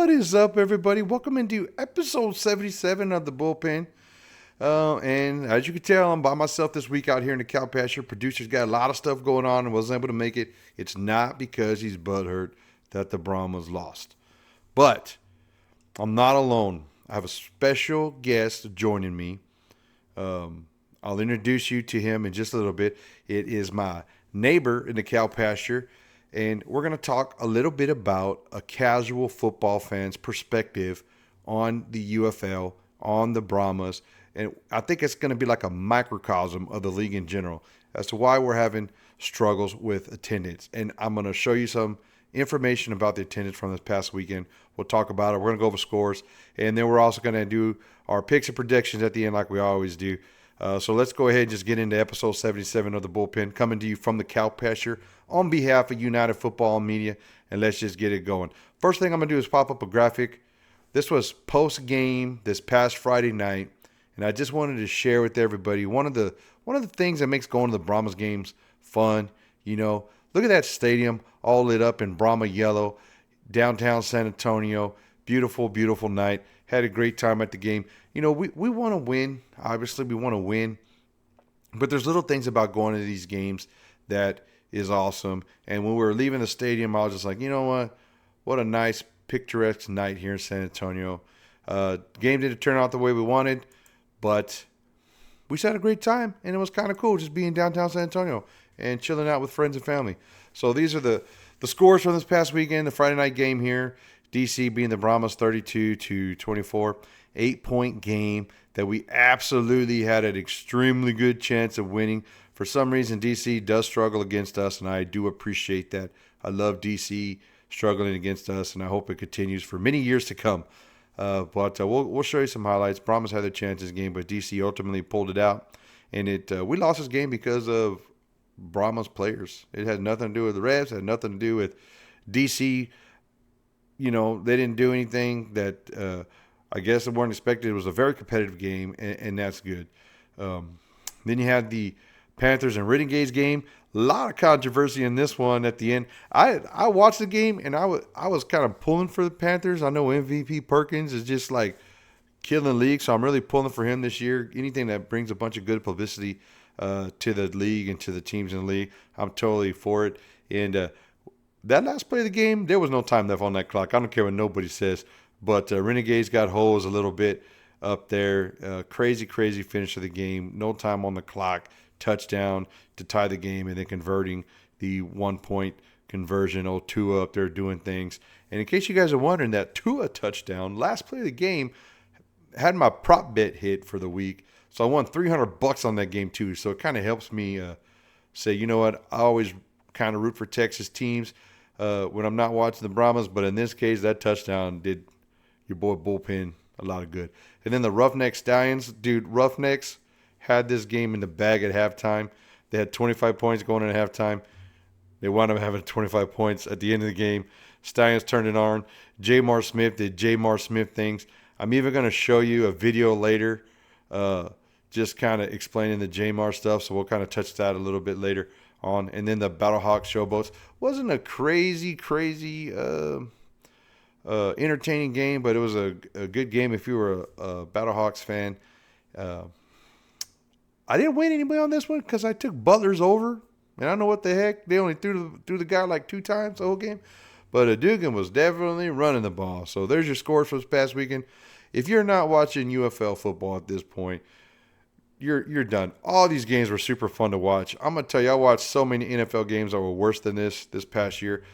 What is up, everybody? Welcome into episode 77 of the Bullpen. And as you can tell, I'm by myself this week out here in the cow pasture. Producer's got a lot of stuff going on and wasn't able to make it. It's not because he's butthurt that the Brahmas lost. But I'm not alone. I have a special guest joining me. I'll introduce you to him in just a little bit. It is my neighbor in the cow pasture. And we're going to talk a little bit about a casual football fan's perspective on the UFL, on the Brahmas. And I think it's going to be like a microcosm of the league in general as to why we're having struggles with attendance. And I'm going to show you some information about the attendance from this past weekend. We'll talk about it. We're going to go over scores. And then we're also going to do our picks and predictions at the end like we always do. So let's go ahead and just get into episode 77 of the Bullpen, coming to you from the cow pasture on behalf of United Football Media, and let's just get it going. First thing I'm going to do is pop up a graphic. This was post-game this past Friday night, and I just wanted to share with everybody one of the things that makes going to the Brahmas games fun. You know, look at that stadium all lit up in Brahma yellow, downtown San Antonio. Beautiful, beautiful night. Had a great time at the game. You know, we want to win. Obviously, we want to win. But there's little things about going to these games that is awesome. And when we were leaving the stadium, I was just like, you know what? What a nice, picturesque night here in San Antonio. Game didn't turn out the way we wanted, but we just had a great time. And it was kind of cool just being downtown San Antonio and chilling out with friends and family. So these are the scores from this past weekend, the Friday night game here. DC being the Brahmas 32-24, 8-point game that we absolutely had an extremely good chance of winning. For some reason, DC does struggle against us, and I do appreciate that. I love DC struggling against us, and I hope it continues for many years to come. But we'll show you some highlights. Brahmas had their chance this game, but DC ultimately pulled it out. And we lost this game because of Brahmas players. It had nothing to do with the refs. It had nothing to do with DC. You know, they didn't do anything that I guess they weren't expected. It was a very competitive game, and that's good. Then you had the Panthers and Renegades game. A lot of controversy in this one at the end. I watched the game, and I was kind of pulling for the Panthers. I know MVP Perkins is just like killing the league, so I'm really pulling for him this year. Anything that brings a bunch of good publicity to the league and to the teams in the league, I'm totally for it. And that last play of the game, there was no time left on that clock. I don't care what nobody says. But Renegades got hosed a little bit up there. Crazy finish of the game. No time on the clock. Touchdown to tie the game, and then converting the 1-point conversion. Old Tua up there doing things. And in case you guys are wondering, that Tua touchdown, last play of the game, had my prop bet hit for the week. So I won $300 on that game too. So it kind of helps me say, you know what, I always kind of root for Texas teams when I'm not watching the Brahmas. But in this case, that touchdown did your boy Bullpen a lot of good. And then the Roughneck Stallions, dude, Roughnecks had this game in the bag at halftime. They had 25 points going in at halftime. They wound up having 25 points at the end of the game. Stallions turned it on. Jamar Smith did Jamar Smith things. I'm even going to show you a video later just kind of explaining the Jamar stuff, so we'll kind of touch that a little bit later on. And then the Battlehawks Showboats. Wasn't a crazy entertaining game, but it was a good game if you were a Battlehawks fan. I didn't win anybody on this one because I took Butler's over, and I don't know what the heck. They only threw the guy like 2 times the whole game. But Dugan was definitely running the ball. So there's your scores for this past weekend. If you're not watching UFL football at this point, you're done. All these games were super fun to watch. I'm going to tell you, I watched so many NFL games that were worse than this past year.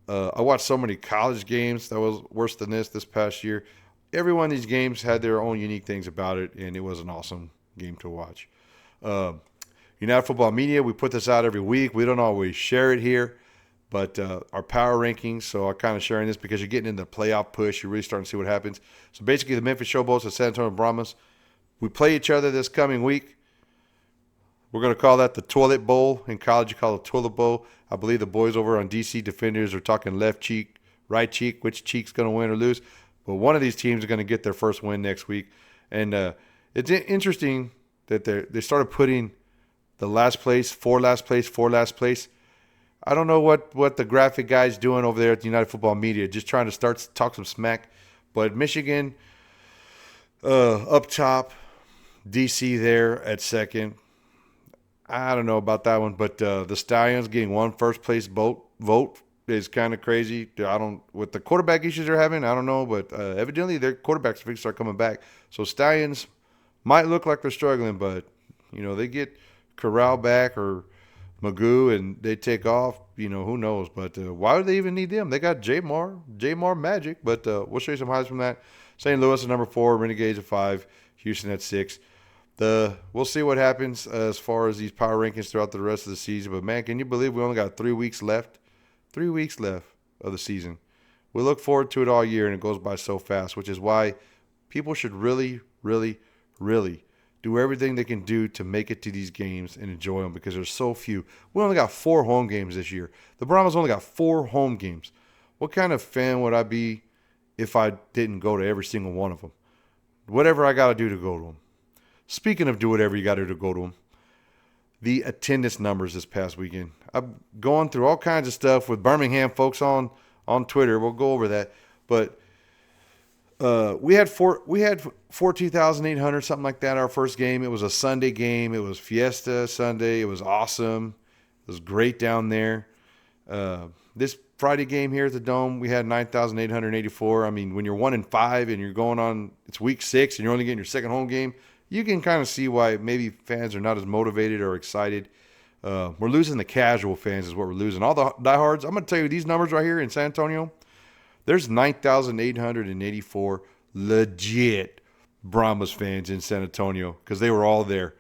I watched so many college games that was worse than this past year. Every one of these games had their own unique things about it, and it was an awesome game to watch. United Football Media, we put this out every week. We don't always share it here, but our power rankings, so I'm kind of sharing this because you're getting into the playoff push. You're really starting to see what happens. So basically the Memphis Showboats and San Antonio Brahmas, we play each other this coming week. We're going to call that the Toilet Bowl. In college, you call it Toilet Bowl. I believe the boys over on DC Defenders are talking left cheek, right cheek, which cheek's going to win or lose. But one of these teams is going to get their first win next week. And it's interesting that they started putting the last place, for last place. I don't know what the graphic guy's doing over there at the United Football Media, just trying to talk some smack. But Michigan up top, DC there at second. I don't know about that one, but the Stallions getting one first place vote is kind of crazy. I don't with the quarterback issues they're having. I don't know, but evidently their quarterbacks fix start coming back. So Stallions might look like they're struggling, but they get Corral back or Magoo and they take off. Who knows? But why do they even need them? They got J Mar Magic. But we'll show you some highlights from that. St. Louis at number 4, Renegades at 5, Houston at 6. We'll see what happens as far as these power rankings throughout the rest of the season. But man, can you believe we only got 3 weeks left? 3 weeks left of the season. We look forward to it all year, and it goes by so fast, which is why people should really, really, really do everything they can do to make it to these games and enjoy them because there's so few. We only got 4 home games this year. The Brahmas only got 4 home games. What kind of fan would I be if I didn't go to every single one of them? Whatever I got to do to go to them. Speaking of do whatever you got to do to go to them, the attendance numbers this past weekend. I'm going through all kinds of stuff with Birmingham folks on Twitter. We'll go over that. But we had 14,800, something like that, our first game. It was a Sunday game. It was Fiesta Sunday. It was awesome. It was great down there. This Friday game here at the Dome, we had 9,884. I mean, when you're 1-5 and you're going on, it's week 6 and you're only getting your second home game, you can kind of see why maybe fans are not as motivated or excited. We're losing the casual fans is what we're losing. All the diehards, I'm going to tell you these numbers right here in San Antonio. There's 9,884 legit Brahmas fans in San Antonio because they were all there.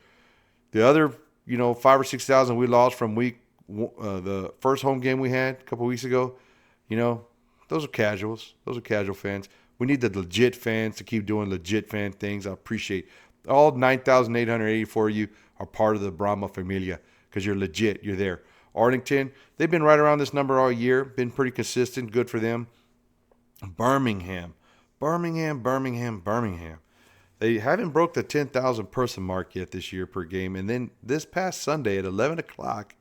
The other, 5,000 or 6,000 we lost from the first home game we had a couple weeks ago, those are casuals. Those are casual fans. We need the legit fans to keep doing legit fan things. I appreciate all 9,884 of you are part of the Brahma Familia because you're legit. You're there. Arlington, they've been right around this number all year. Been pretty consistent. Good for them. Birmingham. They haven't broke the 10,000 person mark yet this year per game. And then this past Sunday at 11 o'clock,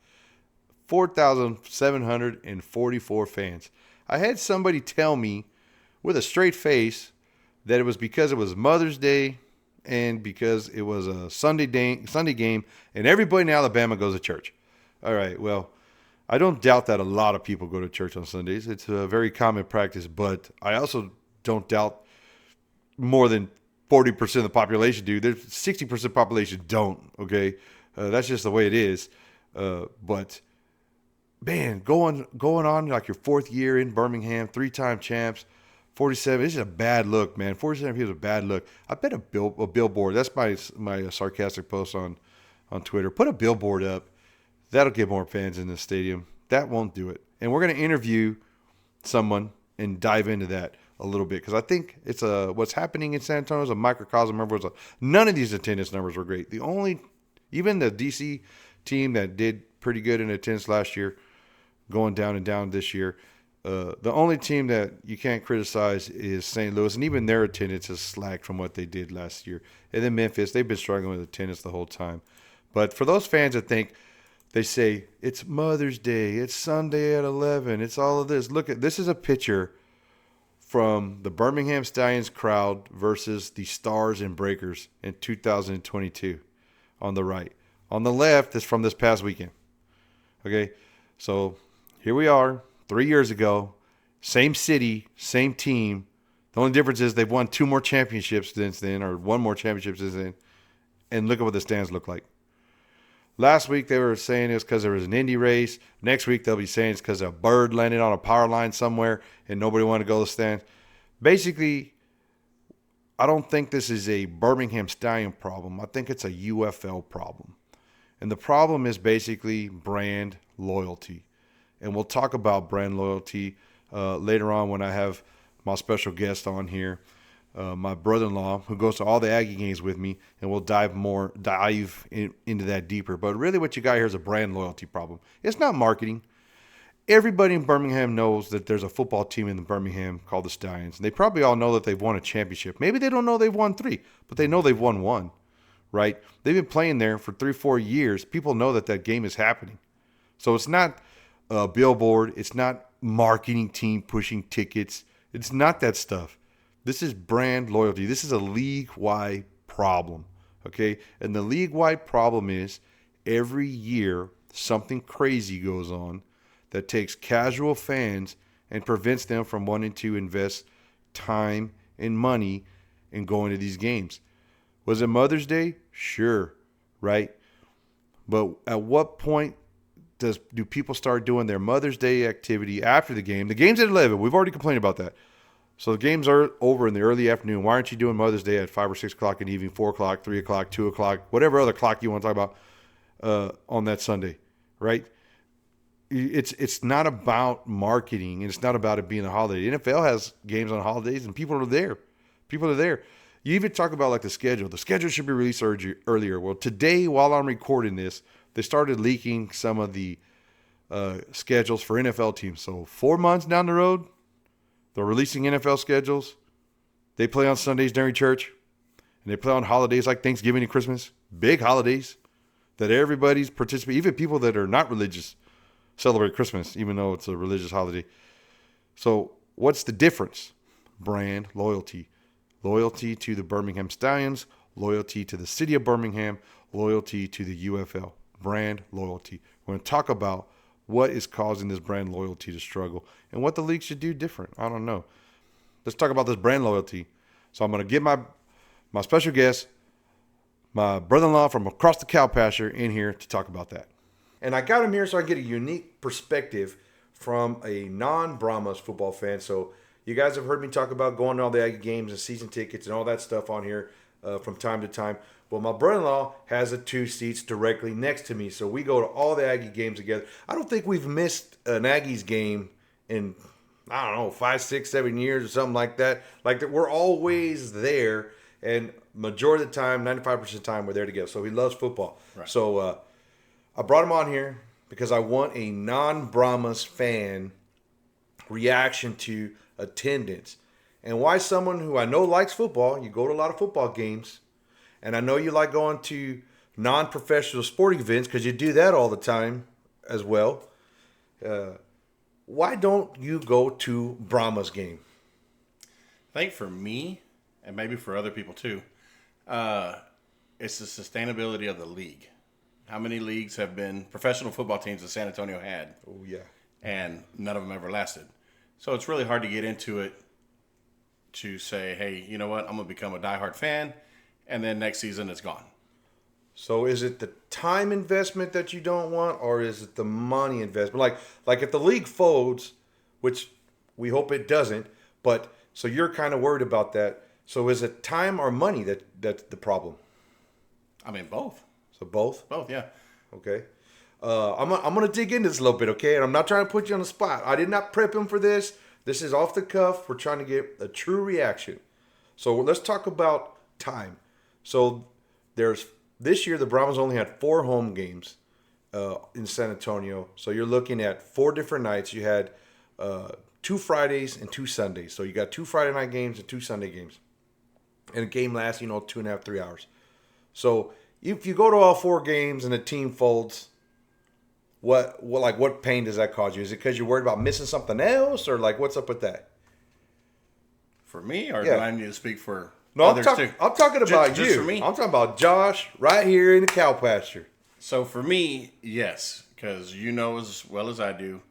4,744 fans. I had somebody tell me with a straight face that it was because it was Mother's Day and because it was a Sunday game, and everybody in Alabama goes to church. All right, well, I don't doubt that a lot of people go to church on Sundays. It's a very common practice, but I also don't doubt more than 40% of the population do. There's 60% of the population don't, okay? That's just the way it is. But, man, going on like your 4th year in Birmingham, 3-time champs, 47. This is a bad look, man. 47 people is a bad look. I bet a billboard. That's my sarcastic post on Twitter. Put a billboard up. That'll get more fans in the stadium. That won't do it. And we're going to interview someone and dive into that a little bit because I think it's what's happening in San Antonio is a microcosm. None of these attendance numbers were great. Even the DC team that did pretty good in attendance last year, going down and down this year. The only team that you can't criticize is St. Louis, and even their attendance has slacked from what they did last year. And then Memphis, they've been struggling with attendance the whole time. But for those fans that think, they say, it's Mother's Day, it's Sunday at 11, it's all of this. This is a picture from the Birmingham Stallions crowd versus the Stars and Breakers in 2022 on the right. On the left is from this past weekend. Okay, so here we are. 3 years ago, same city, same team. The only difference is they've won 2 more championships since then, or 1 more championship since then. And look at what the stands look like. Last week they were saying it's because there was an Indy race. Next week they'll be saying it's because a bird landed on a power line somewhere and nobody wanted to go to the stands. Basically, I don't think this is a Birmingham Stallion problem. I think it's a UFL problem. And the problem is basically brand loyalty. And we'll talk about brand loyalty later on when I have my special guest on here, my brother-in-law, who goes to all the Aggie games with me, and we'll dive into that deeper. But really what you got here is a brand loyalty problem. It's not marketing. Everybody in Birmingham knows that there's a football team in Birmingham called the Stallions. And they probably all know that they've won a championship. Maybe they don't know they've won 3, but they know they've won 1, right? They've been playing there for 3-4 years. People know that game is happening. So it's not billboard. It's not marketing team pushing tickets. It's not that stuff. This is brand loyalty. This is a league-wide problem, okay? And the league-wide problem is every year something crazy goes on that takes casual fans and prevents them from wanting to invest time and money in going to these games. Was it Mother's Day? Sure, right? But at what point do people start doing their Mother's Day activity after the game? The game's at 11. We've already complained about that. So the games are over in the early afternoon. Why aren't you doing Mother's Day at 5 or 6 o'clock in the evening, 4 o'clock, 3 o'clock, 2 o'clock, whatever other clock you want to talk about on that Sunday, right? It's not about marketing, and it's not about it being a holiday. The NFL has games on holidays, and people are there. People are there. You even talk about like the schedule. The schedule should be released earlier. Well, today, while I'm recording this, they started leaking some of the schedules for NFL teams. So 4 months down the road, they're releasing NFL schedules. They play on Sundays during church, and they play on holidays like Thanksgiving and Christmas, big holidays that everybody's participating. Even people that are not religious celebrate Christmas, even though it's a religious holiday. So what's the difference? Brand loyalty. Loyalty to the Birmingham Stallions, loyalty to the city of Birmingham, loyalty to the UFL. Brand loyalty. We're going to talk about what is causing this brand loyalty to struggle and what the league should do different. I don't know. Let's talk about this brand loyalty. So I'm going to get my special guest, my brother-in-law from across the cow pasture, in here to talk about that. And I got him here so I get a unique perspective from a non-Brahmas football fan. So you guys have heard me talk about going to all the Aggie games and season tickets and all that stuff on here from time to time. Well, my brother-in-law has 2 seats directly next to me, so we go to all the Aggie games together. I don't think we've missed an Aggies game in, 5, 6, 7 years or something like that. Like, we're always there, and majority of the time, 95% of the time, we're there together. So he loves football. Right. So I brought him on here because I want a non-Brahmas fan reaction to attendance. And why someone who I know likes football, you go to a lot of football games, and I know you like going to non-professional sporting events because you do that all the time as well. Why don't you go to Brahmas game? I think for me, and maybe for other people too, it's the sustainability of the league. How many leagues have been professional football teams that San Antonio had? Oh, yeah. And none of them ever lasted. So it's really hard to get into it to say, hey, you know what, I'm going to become a diehard fan, and then next season it's gone. So is it the time investment that you don't want, or is it the money investment? Like if the league folds, which we hope it doesn't, but so you're kind of worried about that. So is it time or money that's the problem? I mean, both. So both? Both, yeah. Okay. I'm gonna dig into this a little bit, okay? And I'm not trying to put you on the spot. I did not prep him for this. This is off the cuff. We're trying to get a true reaction. So let's talk about time. So this year the Brahmas only had 4 home games in San Antonio. So you're looking at 4 different nights. You had 2 Fridays and 2 Sundays. So you got 2 Friday night games and 2 Sunday games. And a game lasts, 2.5, 3 hours. So if you go to all 4 games and the team folds, what pain does that cause you? Is it because you're worried about missing something else, or what's up with that? For me, or do I need to speak for others too? I'm talking about you. Just for me? I'm talking about Josh right here in the cow pasture. So for me, yes, because you know as well as I do,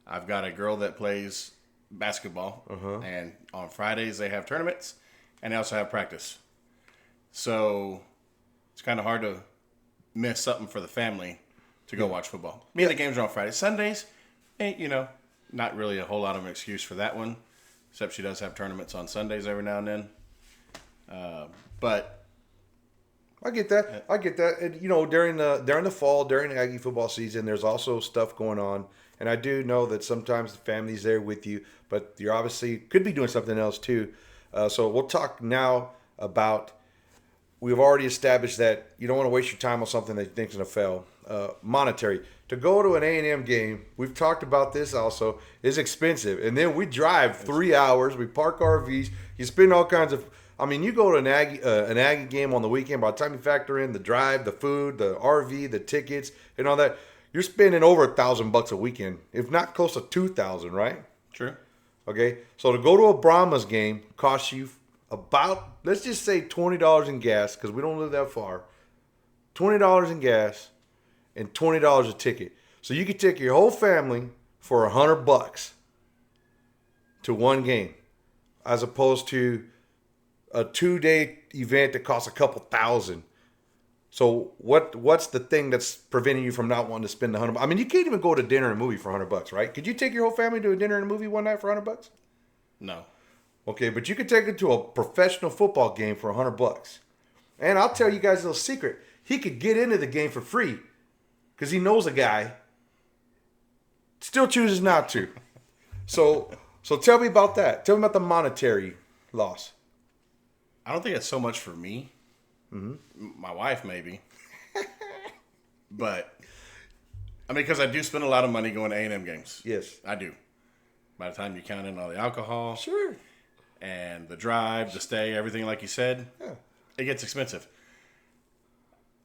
I've got a girl that plays basketball, and on Fridays they have tournaments, and they also have practice. So it's kind of hard to miss something for the family to go watch football. The games are on Friday. Sundays, not really a whole lot of an excuse for that one, except she does have tournaments on Sundays every now and then. But I get that. I get that. And, during the fall, during the Aggie football season, there's also stuff going on. And I do know that sometimes the family's there with you, but you're obviously could be doing something else too. So we'll talk now about, we've already established that you don't want to waste your time on something that you think is going to fail. Monetary. To go to an A&M game, we've talked about this also, is expensive. And then we drive 3 hours. We park RVs. You spend all kinds of, you go to an Aggie game on the weekend. By the time you factor in the drive, the food, the RV, the tickets, and all that, you're spending over $1,000 a weekend, if not close to 2,000, right? True. Okay, so to go to a Brahmas game costs you about, let's just say $20 in gas, because we don't live that far. $20 in gas and $20 a ticket. So you could take your whole family for $100 to one game, as opposed to a 2-day event that costs a couple thousand. So what's the thing that's preventing you from not wanting to spend $100? I mean, you can't even go to dinner and a movie for $100, right? Could you take your whole family to a dinner and a movie one night for $100? No. Okay, but you could take it to a professional football game for $100. And I'll tell you guys a little secret. He could get into the game for free because he knows a guy. Still chooses not to. So tell me about that. Tell me about the monetary loss. I don't think it's so much for me. Mm-hmm. My wife, maybe. But, I mean, because I do spend a lot of money going to A&M games. Yes. I do. By the time you count in all the alcohol. Sure. And the drive, the stay, everything like you said. Yeah. It gets expensive.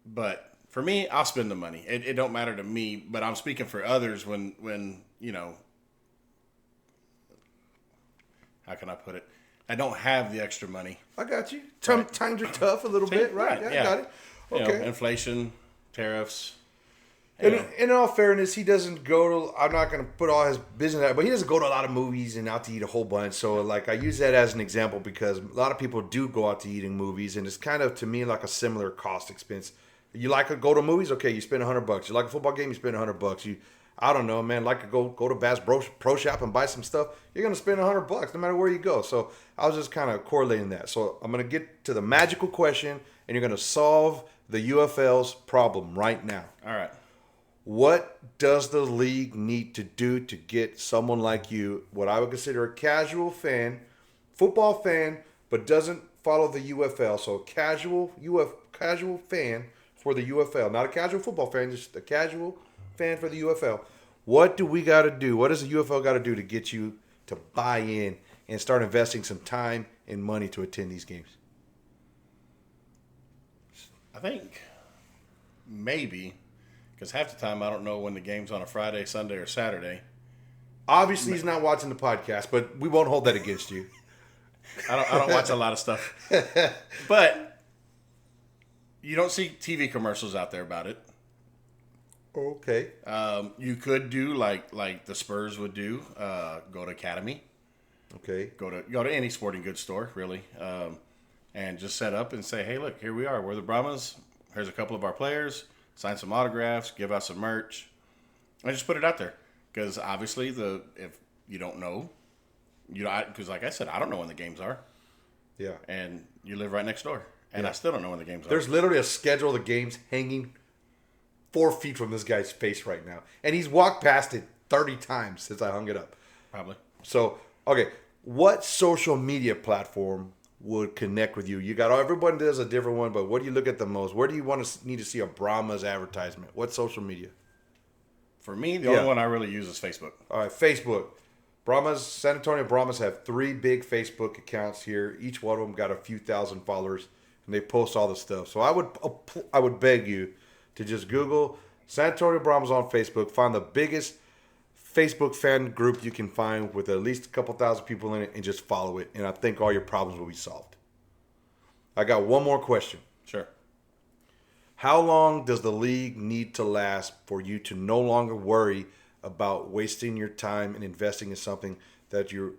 But for me, I'll spend the money. It don't matter to me, but I'm speaking for others when you know, how can I put it? I don't have the extra money. I got you. Right. Times are tough a little bit, right? Yeah, I got it. Okay. You know, inflation, tariffs. And in all fairness, he doesn't go to, I'm not going to put all his business out, but he doesn't go to a lot of movies and out to eat a whole bunch. So, like, I use that as an example because a lot of people do go out to eating movies, and it's kind of, to me, like a similar cost expense. You like to go to movies? Okay, you spend $100. You like a football game? You spend $100. You, I don't know, man, like to go to Bass Pro Shop and buy some stuff? You're going to spend $100 no matter where you go. So, I was just kind of correlating that. So, I'm going to get to the magical question, and you're going to solve the UFL's problem right now. All right. What does the league need to do to get someone like you, what I would consider a casual fan, football fan, but doesn't follow the UFL? So a casual fan for the UFL, not a casual football fan, just a casual fan for the UFL. What do we got to do? What does the UFL got to do to get you to buy in and start investing some time and money to attend these games? I think maybe. Because half the time I don't know when the game's on a Friday, Sunday, or Saturday. Obviously, he's not watching the podcast, but we won't hold that against you. I don't watch a lot of stuff. But you don't see TV commercials out there about it. Okay. You could do like the Spurs would do. Go to Academy. Okay. Go to any sporting goods store, really. And just set up and say, hey, look, here we are. We're the Brahmas. Here's a couple of our players. Sign some autographs, give out some merch, and just put it out there. Because obviously, if you don't know, because like I said, I don't know when the games are. Yeah. And you live right next door, and I still don't know when the games are. There's literally a schedule of the games hanging 4 feet from this guy's face right now, and he's walked past it 30 times since I hung it up. Probably. So, okay, what social media platform would connect with you? You got everyone does a different one, but what do you look at the most? Where do you need to see a Brahmas advertisement? What social media? For me, the only one I really use is Facebook. All right, Facebook. San Antonio Brahmas have 3 big Facebook accounts here. Each one of them got a few thousand followers, and they post all the stuff. So I would beg you to just Google San Antonio Brahmas on Facebook. Find the biggest Facebook fan group you can find with at least a couple thousand people in it, and just follow it. And I think all your problems will be solved. I got one more question. Sure. How long does the league need to last for you to no longer worry about wasting your time and investing in something that you're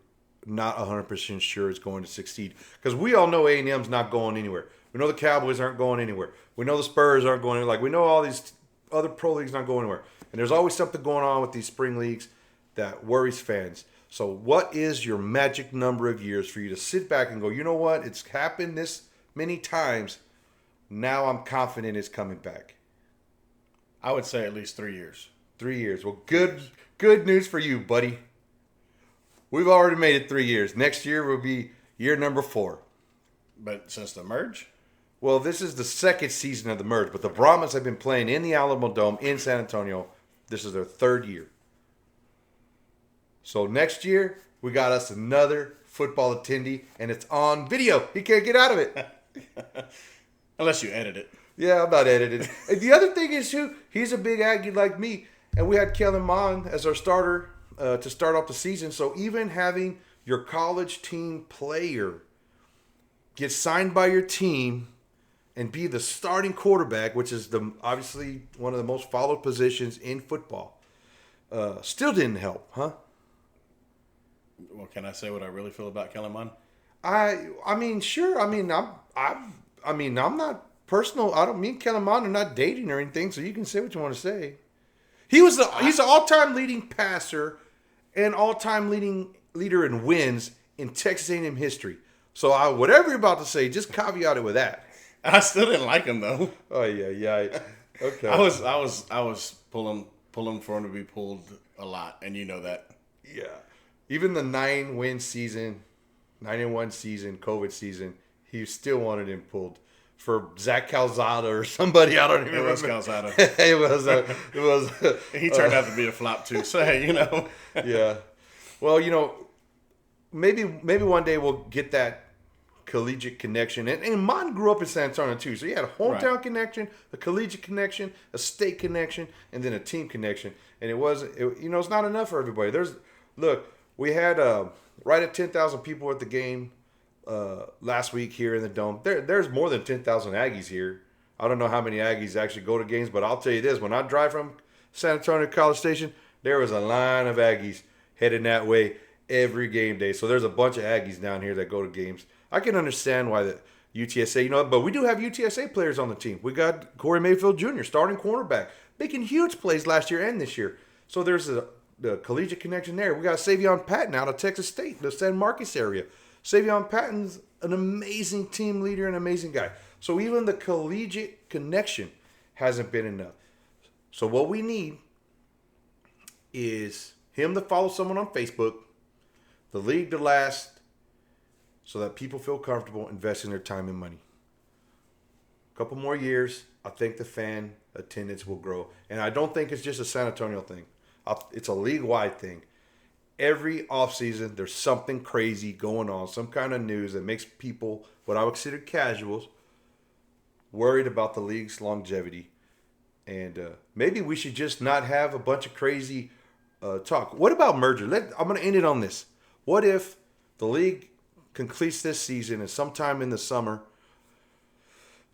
not 100% sure is going to succeed? Because we all know A&M's not going anywhere. We know the Cowboys aren't going anywhere. We know the Spurs aren't going anywhere. Like, we know all these other pro leagues not going anywhere. And there's always something going on with these spring leagues that worries fans. So what is your magic number of years for you to sit back and go, you know what? It's happened this many times. Now I'm confident it's coming back. I would say at least 3 years. 3 years. Well, good news for you, buddy. We've already made it 3 years. Next year will be year number 4. But since the merge? Well, this is the second season of the merge, but the Brahmas have been playing in the Alamo Dome in San Antonio. This is their 3rd year. So next year, we got us another football attendee, and it's on video. He can't get out of it. Unless you edit it. Yeah, I'm not editing. And the other thing is, too, he's a big Aggie like me, And we had Kellen Mond as our starter to start off the season. So even having your college team player get signed by your team and be the starting quarterback, which is obviously one of the most followed positions in football, still didn't help, huh? Well, can I say what I really feel about Kellen Mond? I mean, sure. I mean, I'm not personal. I don't mean Kellen Mond are not dating or anything, so you can say what you want to say. He's the all-time leading passer and all-time leader in wins in Texas A&M history. So whatever you're about to say, just caveat it with that. I still didn't like him though. Oh yeah. Okay. I was pulling for him to be pulled a lot, and you know that. Yeah. Even the 9-1 season, COVID season, he still wanted him pulled for Zach Calzada or somebody. I don't even remember. It was Calzada. It was. He turned out to be a flop too. So hey, Yeah. Well, maybe one day we'll get that collegiate connection. And Mon grew up in San Antonio too, so he had a hometown connection, a collegiate connection, a state connection, and then a team connection. And it's not enough for everybody. We had right at 10,000 people at the game last week here in the Dome. There's more than 10,000 Aggies here. I don't know how many Aggies actually go to games, but I'll tell you this. When I drive from San Antonio to College Station, there was a line of Aggies heading that way every game day. So there's a bunch of Aggies down here that go to games. I can understand why the UTSA, but we do have UTSA players on the team. We got Corey Mayfield Jr., starting cornerback, making huge plays last year and this year. So there's the collegiate connection there. We got Savion Patton out of Texas State, the San Marcos area. Savion Patton's an amazing team leader and amazing guy. So even the collegiate connection hasn't been enough. So what we need is him to follow someone on Facebook, the league to last, so that people feel comfortable investing their time and money. A couple more years, I think the fan attendance will grow. And I don't think it's just a San Antonio thing. It's a league-wide thing. Every offseason, there's something crazy going on, some kind of news that makes people, what I would consider casuals, worried about the league's longevity. And maybe we should just not have a bunch of crazy talk. What about merger? I'm going to end it on this. What if the league completes this season and sometime in the summer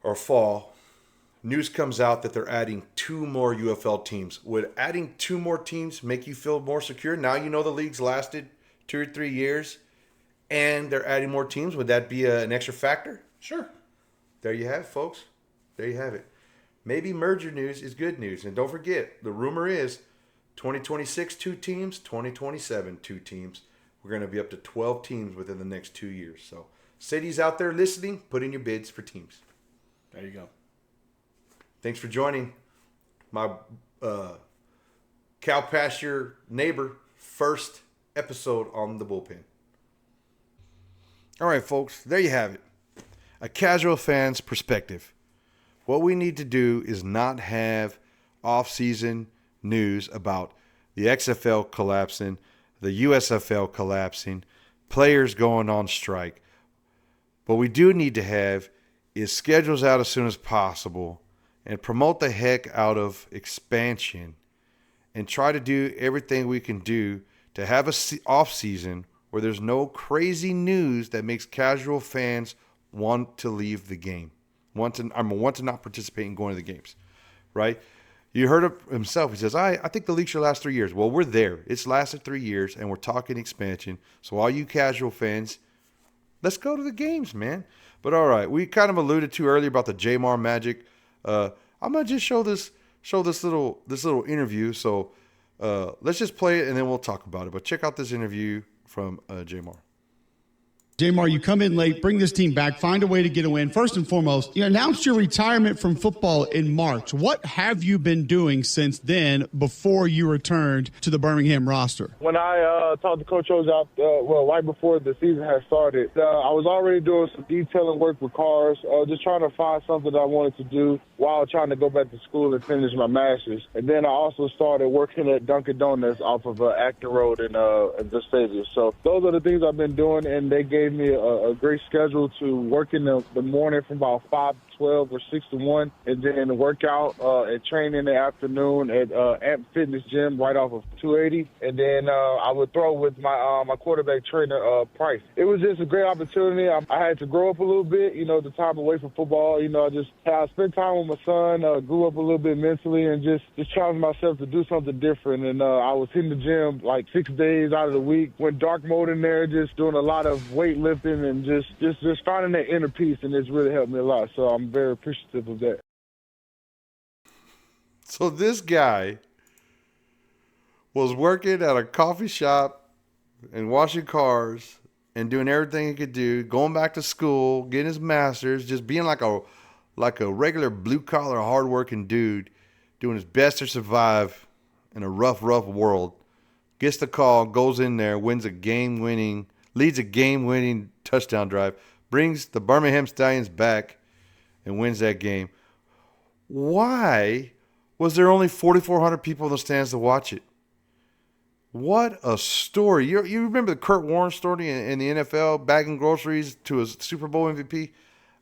or fall, news comes out that they're adding 2 more UFL teams? Would adding 2 more teams make you feel more secure? Now you know the league's lasted 2 or 3 years and they're adding more teams. Would that be an extra factor? Sure. There you have it, folks. There you have it. Maybe merger news is good news. And don't forget, the rumor is 2026, 2 teams, 2027, 2 teams. We're going to be up to 12 teams within the next 2 years. So, cities out there listening, put in your bids for teams. There you go. Thanks for joining my cow pasture neighbor first episode on the Bullpen. All right, folks, there you have it. A casual fan's perspective. What we need to do is not have off-season news about the XFL collapsing, the USFL collapsing, players going on strike. What we do need to have is schedules out as soon as possible and promote the heck out of expansion and try to do everything we can do to have a off season where there's no crazy news that makes casual fans want to leave the game, want to not participate in going to the games, right? You heard of himself. He says, I think the league should last 3 years. Well, we're there. It's lasted 3 years, and we're talking expansion. So all you casual fans, let's go to the games, man. But all right, we kind of alluded to earlier about the Jamar magic. I'm gonna just show this little interview. So let's just play it, and then we'll talk about it. But check out this interview from Jamar. Jamar, you come in late, bring this team back, find a way to get a win. First and foremost, you announced your retirement from football in March. What have you been doing since then before you returned to the Birmingham roster? When I talked to Coach O's out, right before the season had started, I was already doing some detailing work with cars, just trying to find something that I wanted to do while trying to go back to school and finish my master's. And then I also started working at Dunkin' Donuts off of Acton Road in Vestavia. So those are the things I've been doing, and they gave me a great schedule to work in the morning from about 5:20 12 or 6 to 1, and then the workout and training in the afternoon at Amp Fitness Gym right off of 280, and then I would throw with my quarterback trainer Price. It was just a great opportunity. I had to grow up a little bit, the time away from football. I spent time with my son, grew up a little bit mentally, and just challenged myself to do something different. And I was in the gym like 6 days out of the week, went dark mode in there, just doing a lot of weightlifting and just finding that inner peace, and it's really helped me a lot. So I'm very appreciative of that. So this guy was working at a coffee shop and washing cars and doing everything he could do, going back to school, getting his master's, just being like a regular blue-collar, hard-working dude, doing his best to survive in a rough world. Gets the call, goes in there, leads a game-winning touchdown drive, brings the Birmingham Stallions back, and wins that game. Why was there only 4,400 people in the stands to watch it? What a story. You remember the Kurt Warren story in the NFL, bagging groceries to a Super Bowl MVP?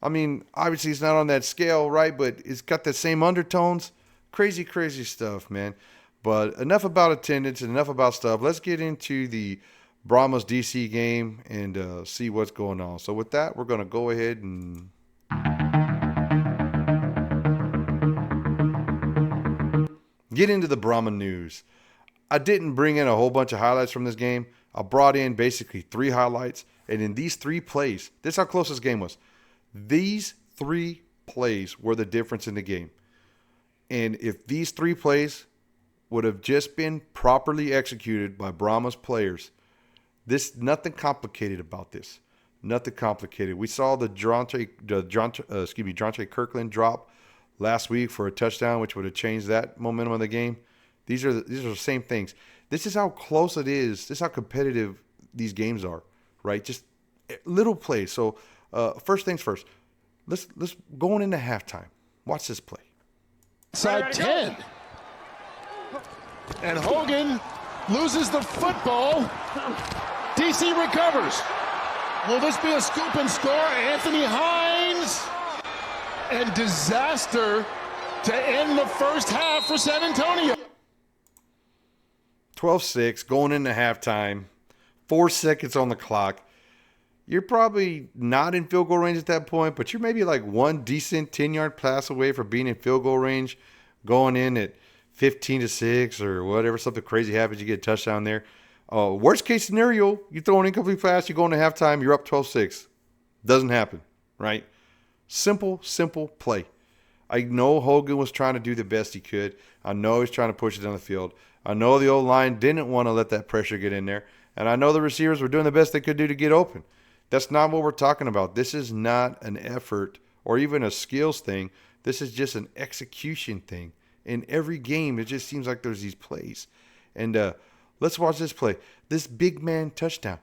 I mean, obviously it's not on that scale, right? But it's got the same undertones. Crazy, crazy stuff, man. But enough about attendance and enough about stuff. Let's get into the Brahmas DC game and see what's going on. So with that, we're going to go ahead and get into the Brahma news. I didn't bring in a whole bunch of highlights from this game. I brought in basically 3 highlights. And in these 3 plays, this is how close this game was. These 3 plays were the difference in the game. And if these 3 plays would have just been properly executed by Brahmas players, nothing complicated about this. Nothing complicated. We saw the Jontre Kirkland drop last week for a touchdown, which would have changed that momentum of the game. These are the same things. This is how close it is. This is how competitive these games are, right? Just little plays. So first things first. Let's going into halftime. Watch this play. Side 10. And Hogan loses the football. DC recovers. Will this be a scoop and score? Anthony Hines. And disaster to end the first half for San Antonio. 12-6 going into halftime. 4 seconds on the clock. You're probably not in field goal range at that point, but you're maybe like one decent 10-yard pass away from being in field goal range, going in at 15-6 or whatever, something crazy happens, you get a touchdown there. Worst case scenario, you throw an incomplete pass, you go into halftime, you're up 12-6. Doesn't happen, right? Simple play. I know Hogan was trying to do the best he could. I know he's trying to push it down the field. I know the O-line didn't want to let that pressure get in there. And I know the receivers were doing the best they could do to get open. That's not what we're talking about. This is not an effort or even a skills thing. This is just an execution thing. In every game, it just seems like there's these plays. And let's watch this play. This big man touchdown.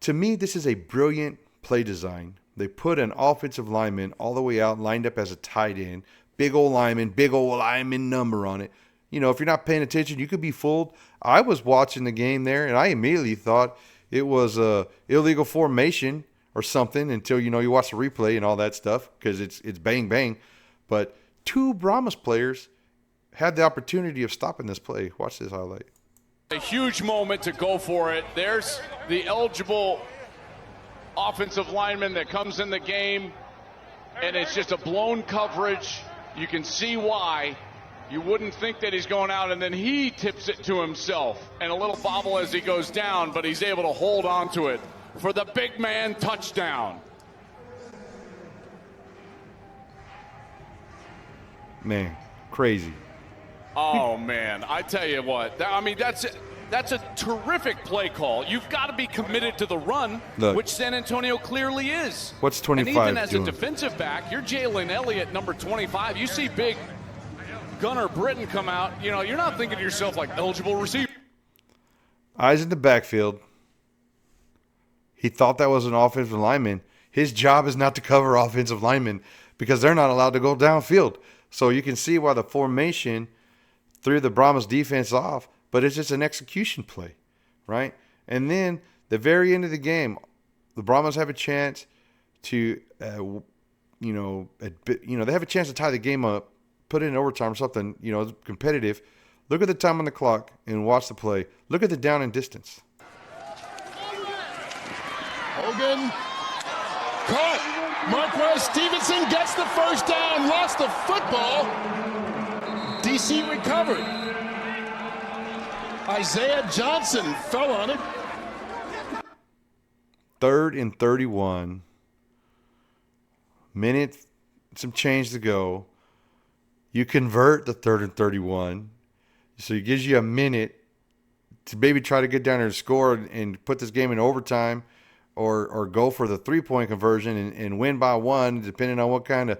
To me, this is a brilliant play design. They put an offensive lineman all the way out, lined up as a tight end. Big old lineman number on it. You know, if you're not paying attention, you could be fooled. I was watching the game there, and I immediately thought it was a illegal formation or something until, you watch the replay and all that stuff because it's bang, bang. But 2 Brahmas players had the opportunity of stopping this play. Watch this highlight. A huge moment to go for it. There's the eligible offensive lineman that comes in the game, and it's just a blown coverage. You can see why. You wouldn't think that he's going out, and then he tips it to himself. And a little bobble as he goes down, but he's able to hold on to it for the big man touchdown. Man, crazy. Oh, man, I tell you what. That's a terrific play call. You've got to be committed to the run, which San Antonio clearly is. What's 25 And even as doing? a defensive back, you're Jalen Elliott, number 25. You see big Gunnar Britton come out. You're not thinking to yourself like eligible receiver. Eyes in the backfield. He thought that was an offensive lineman. His job is not to cover offensive linemen because they're not allowed to go downfield. So you can see why the formation threw the Brahmas defense off, but it's just an execution play, right? And then the very end of the game, the Brahmas have a chance to they have a chance to tie the game up, put it in overtime or something, competitive. Look at the time on the clock and watch the play. Look at the down and distance. Hogan caught. Marquez Stevenson gets the first down, lost the football. DC recovered. Isaiah Johnson fell on it. 3rd and 31. Minute, some change to go. You convert the 3rd and 31. So it gives you a minute to maybe try to get down there and score and put this game in overtime or go for the 3-point conversion and win by 1, depending on what kind of,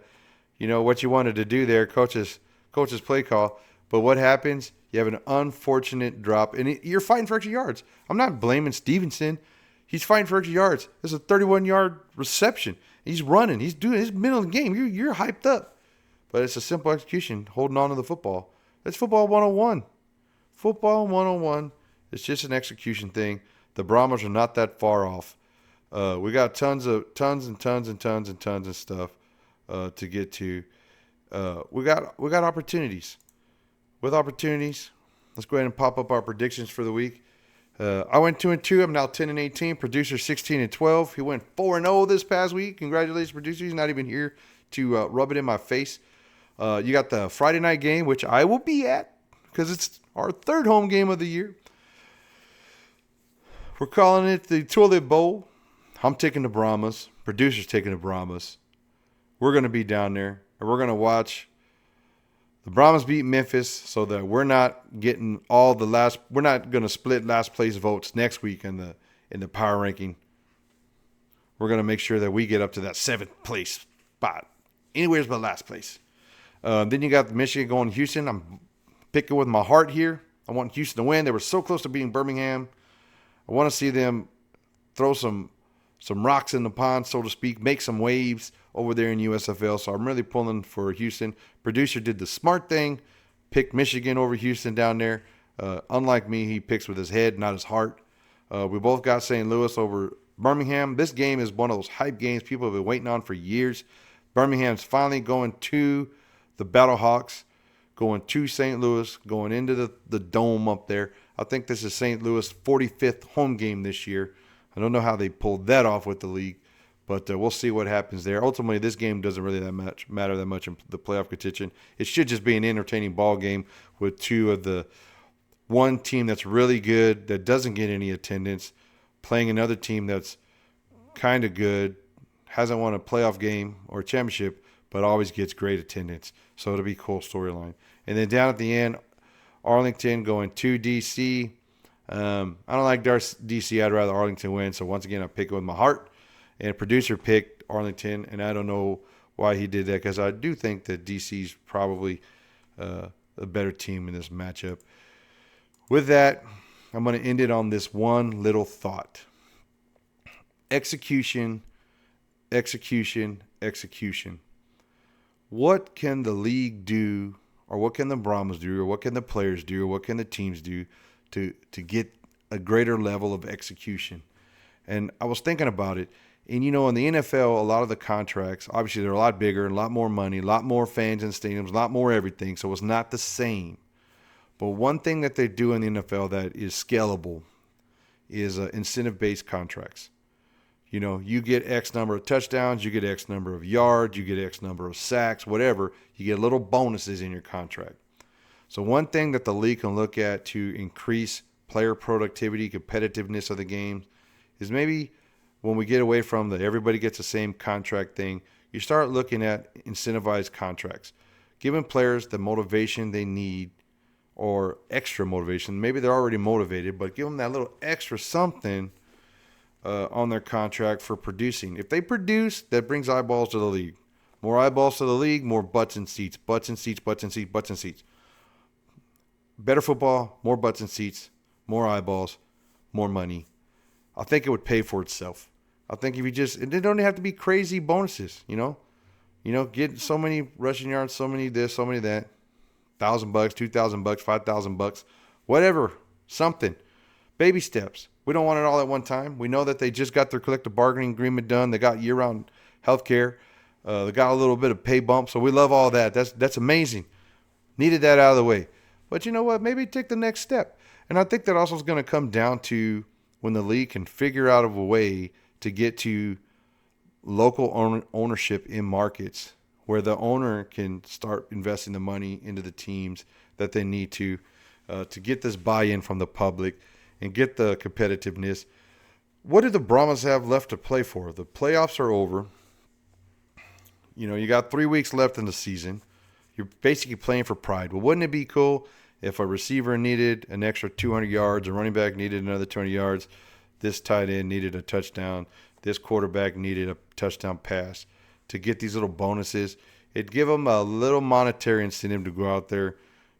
what you wanted to do there, coach's play call. But what happens? You have an unfortunate drop, and you're fighting for extra yards. I'm not blaming Stevenson. He's fighting for extra yards. This is a 31-yard reception. He's running. He's doing his middle of the game. You're hyped up. But it's a simple execution, holding on to the football. That's football 101. Football 101. It's just an execution thing. The Brahmas are not that far off. We got tons of stuff to get to. We got opportunities. With opportunities, let's go ahead and pop up our predictions for the week. I went 2-2. I'm now 10-18. Producer 16-12. He went 4-0 this past week. Congratulations, producer. He's not even here to rub it in my face. You got the Friday night game, which I will be at because it's our 3rd home game of the year. We're calling it the Toilet Bowl. I'm taking the Brahmas. Producer's taking the Brahmas. We're going to be down there, and we're going to watch the Brahmas beat Memphis so that we're not getting we're not going to split last place votes next week in the power ranking. We're going to make sure that we get up to that 7th place spot. Anywhere's but last place. Then you got Michigan going to Houston. I'm picking with my heart here. I want Houston to win. They were so close to beating Birmingham. I want to see them throw some rocks in the pond, so to speak, make some waves over there in USFL. So I'm really pulling for Houston. Producer did the smart thing, picked Michigan over Houston down there. Unlike me, he picks with his head, not his heart. We both got St. Louis over Birmingham. This game is one of those hype games people have been waiting on for years. Birmingham's finally going to the Battlehawks, going to St. Louis, going into the dome up there. I think this is St. Louis' 45th home game this year. I don't know how they pulled that off with the league, but we'll see what happens there. Ultimately, this game doesn't really matter that much in the playoff contention. It should just be an entertaining ball game with one team that's really good that doesn't get any attendance playing another team that's kind of good, hasn't won a playoff game or a championship, but always gets great attendance. So it'll be a cool storyline. And then down at the end, Arlington going to DC. I don't like DC. I'd rather Arlington win. So once again, I pick it with my heart. And producer picked Arlington, and I don't know why he did that because I do think that DC's probably a better team in this matchup. With that, I'm going to end it on this one little thought. Execution, execution, execution. What can the league do, or what can the Brahmas do, or what can the players do, or what can the teams do to get a greater level of execution? And I was thinking about it. And, in the NFL, a lot of the contracts, obviously they're a lot bigger, a lot more money, a lot more fans in stadiums, a lot more everything. So it's not the same. But one thing that they do in the NFL that is scalable is incentive-based contracts. You get X number of touchdowns, you get X number of yards, you get X number of sacks, whatever. You get little bonuses in your contract. So one thing that the league can look at to increase player productivity, competitiveness of the game is maybe when we get away from the everybody gets the same contract thing, you start looking at incentivized contracts, giving players the motivation they need or extra motivation. Maybe they're already motivated, but give them that little extra something on their contract for producing. If they produce, that brings eyeballs to the league. More eyeballs to the league, more butts and seats, butts and seats, butts and seats, butts and seats. Better football, more butts and seats, more eyeballs, more money. I think it would pay for itself. I think if you it don't have to be crazy bonuses, get so many rushing yards, so many this, so many that, $1,000, $2,000, $5,000, whatever, something. Baby steps. We don't want it all at one time. We know that they just got their collective bargaining agreement done. They got year-round health care. They got a little bit of pay bump, so we love all that. That's amazing. Needed that out of the way. But you know what? Maybe take the next step. And I think that also is going to come down to when the league can figure out a way to get to local ownership in markets where the owner can start investing the money into the teams that they need to get this buy-in from the public and get the competitiveness. What do the Brahmas have left to play for? The playoffs are over. You know, you got 3 weeks left in the season. You're basically playing for pride. Well, wouldn't it be cool if a receiver needed an extra 200 yards, a running back needed another 200 yards, this tight end needed a touchdown, this quarterback needed a touchdown pass to get these little bonuses? It'd give them a little monetary incentive to go out there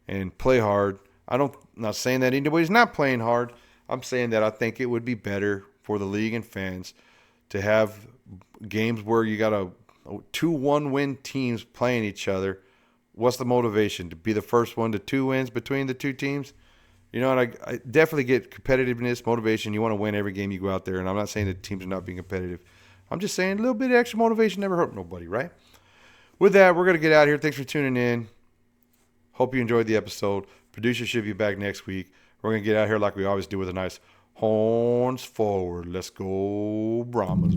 and play hard. I'm not saying that anybody's not playing hard. I'm saying that I think it would be better for the league and fans to have games where you got 2 1-win teams playing each other. What's the motivation? To be the first one to 2 wins between the two teams? You know, and I definitely get competitiveness, motivation. You want to win every game you go out there. And I'm not saying that teams are not being competitive. I'm just saying a little bit of extra motivation never hurt nobody, right? With that, we're going to get out of here. Thanks for tuning in. Hope you enjoyed the episode. Producer should be back next week. We're going to get out of here like we always do with a nice horns forward. Let's go, Brahmas.